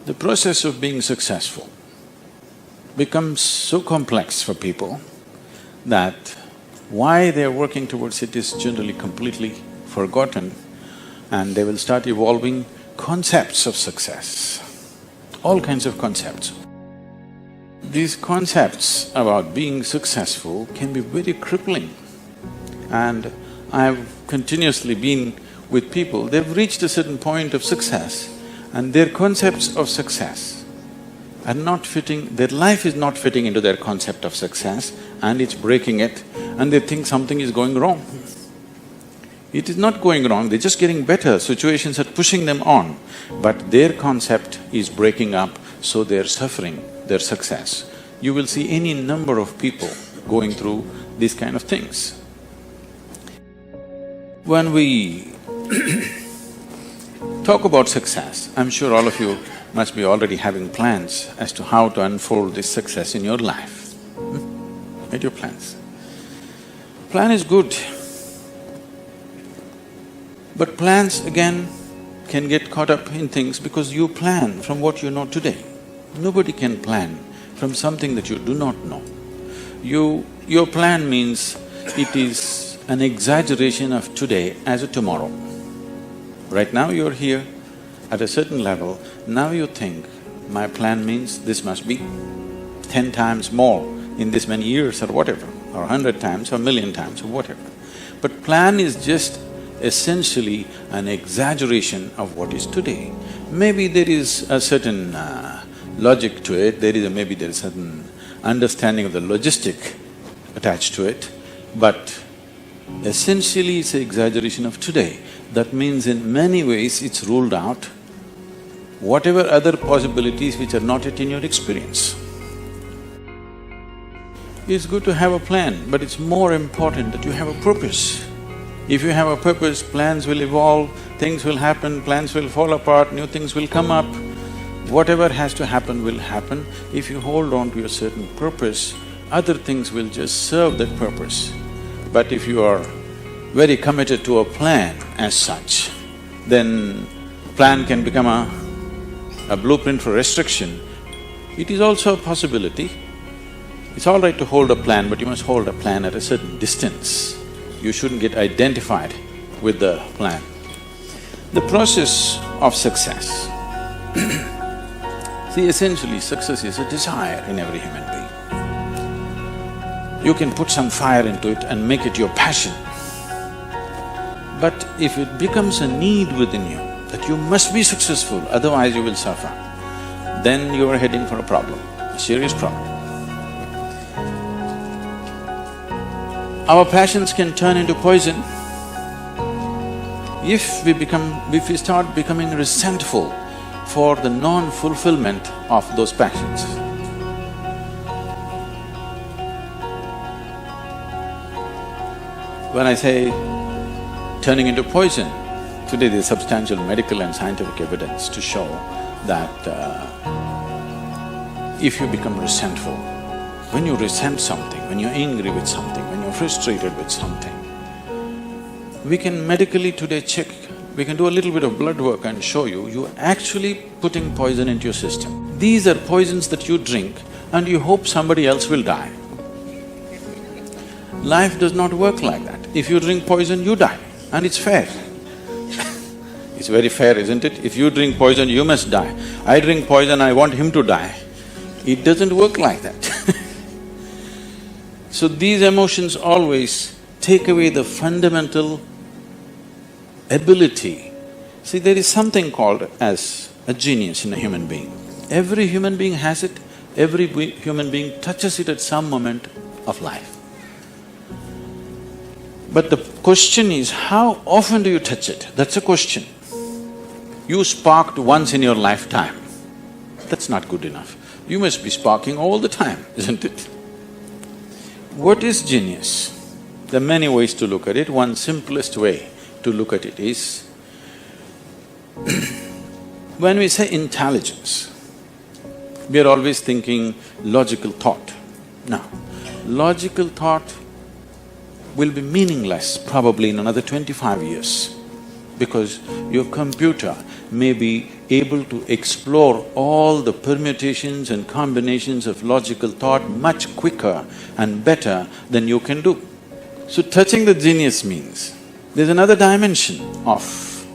The process of being successful becomes so complex for people that why they're working towards it is generally completely forgotten, and they will start evolving concepts of success, all kinds of concepts. These concepts about being successful can be very crippling, and I've continuously been with people, they've reached a certain point of success and their concepts of success are not fitting, their life is not fitting into their concept of success and it's breaking it, and they think something is going wrong. It is not going wrong, they're just getting better, situations are pushing them on, but their concept is breaking up, so they're suffering their success. You will see any number of people going through these kind of things. When we talk about success, I'm sure all of you must be already having plans as to how to unfold this success in your life. Make your plans. Plan is good, but plans again can get caught up in things because you plan from what you know today. Nobody can plan from something that you do not know. Your plan means it is an exaggeration of today as a tomorrow. Right now you're here at a certain level, now you think, my plan means this must be 10 times more in this many years or whatever, or 100 times or 1,000,000 times or whatever. But plan is just essentially an exaggeration of what is today. Maybe there is a certain logic to it, maybe there is certain understanding of the logistic attached to it, but essentially it's an exaggeration of today. That means in many ways it's ruled out whatever other possibilities which are not yet in your experience. It's good to have a plan, but it's more important that you have a purpose. If you have a purpose, plans will evolve, things will happen, plans will fall apart, new things will come up. Whatever has to happen will happen. If you hold on to a certain purpose, other things will just serve that purpose. But if you are very committed to a plan as such, then plan can become a blueprint for restriction. It is also a possibility. It's all right to hold a plan, but you must hold a plan at a certain distance. You shouldn't get identified with the plan. The process of success see, essentially success is a desire in every human being. You can put some fire into it and make it your passion. But if it becomes a need within you that you must be successful, otherwise you will suffer, then you are heading for a problem, a serious problem. Our passions can turn into poison if we start becoming resentful for the non-fulfillment of those passions. When I say turning into poison, today there's substantial medical and scientific evidence to show that if you become resentful, when you resent something, when you're angry with something, when you're frustrated with something, we can medically today check, we can do a little bit of blood work and show you, you're actually putting poison into your system. These are poisons that you drink and you hope somebody else will die. Life does not work like that. If you drink poison, you die, and it's fair. It's very fair, isn't it? If you drink poison, you must die. I drink poison, I want him to die. It doesn't work like that. So these emotions always take away the fundamental ability. See, there is something called as a genius in a human being. Every human being has it, every human being touches it at some moment of life. But the question is, how often do you touch it? That's a question. You sparked once in your lifetime, that's not good enough. You must be sparking all the time, isn't it? What is genius? There are many ways to look at it. One simplest way to look at it is, when we say intelligence, we are always thinking logical thought. Now, logical thought will be meaningless probably in another 25 years, because your computer may be able to explore all the permutations and combinations of logical thought much quicker and better than you can do. So touching the genius means there's another dimension of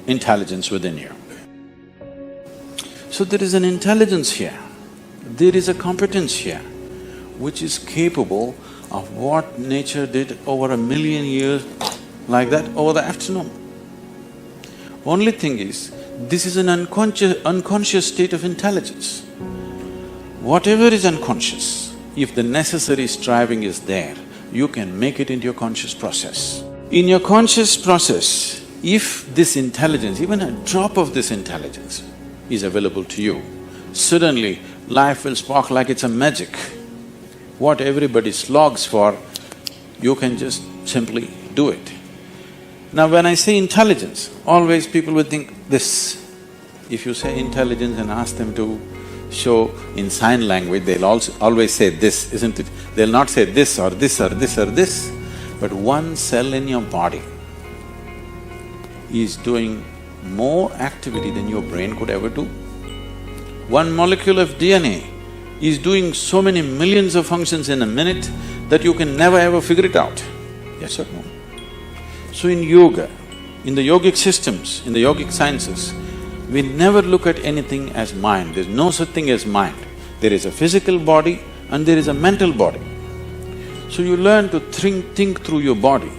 intelligence within you. So there is an intelligence here, there is a competence here which is capable of what nature did over 1,000,000 years like that over the afternoon. Only thing is, this is an unconscious state of intelligence. Whatever is unconscious, if the necessary striving is there, you can make it into your conscious process. In your conscious process, if this intelligence, even a drop of this intelligence is available to you, suddenly life will spark like it's a magic. What everybody slogs for, you can just simply do it. Now when I say intelligence, always people will think this. If you say intelligence and ask them to show in sign language, they'll also always say this, isn't it? They'll not say this or this or this or this, but one cell in your body is doing more activity than your brain could ever do. One molecule of DNA is doing so many millions of functions in a minute that you can never ever figure it out. Yes or no? So in yoga, in the yogic systems, in the yogic sciences, we never look at anything as mind. There's no such thing as mind. There is a physical body and there is a mental body. So you learn to think through your body.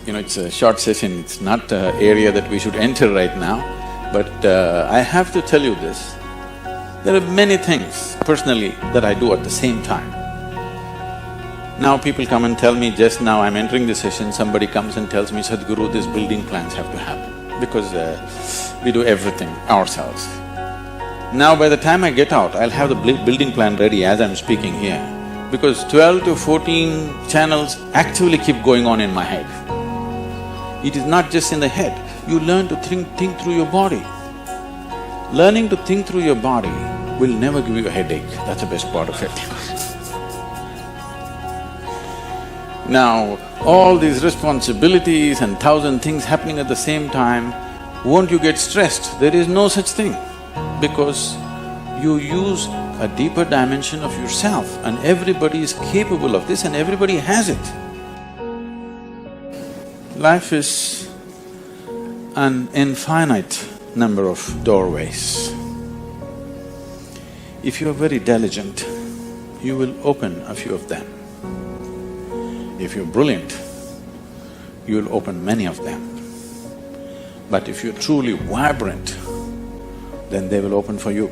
You know, it's a short session, it's not an area that we should enter right now, but I have to tell you this. There are many things personally that I do at the same time. Now people come and tell me, just now I'm entering the session, somebody comes and tells me, Sadhguru, these building plans have to happen, because we do everything ourselves. Now by the time I get out, I'll have the building plan ready as I'm speaking here, because 12 to 14 channels actively keep going on in my head. It is not just in the head, you learn to think through your body. Learning to think through your body will never give you a headache, that's the best part of it. Now, all these responsibilities and 1,000 things happening at the same time, won't you get stressed? There is no such thing, because you use a deeper dimension of yourself and everybody is capable of this and everybody has it. Life is an infinite number of doorways. If you are very diligent, you will open a few of them. If you're brilliant, you'll open many of them. But if you're truly vibrant, then they will open for you.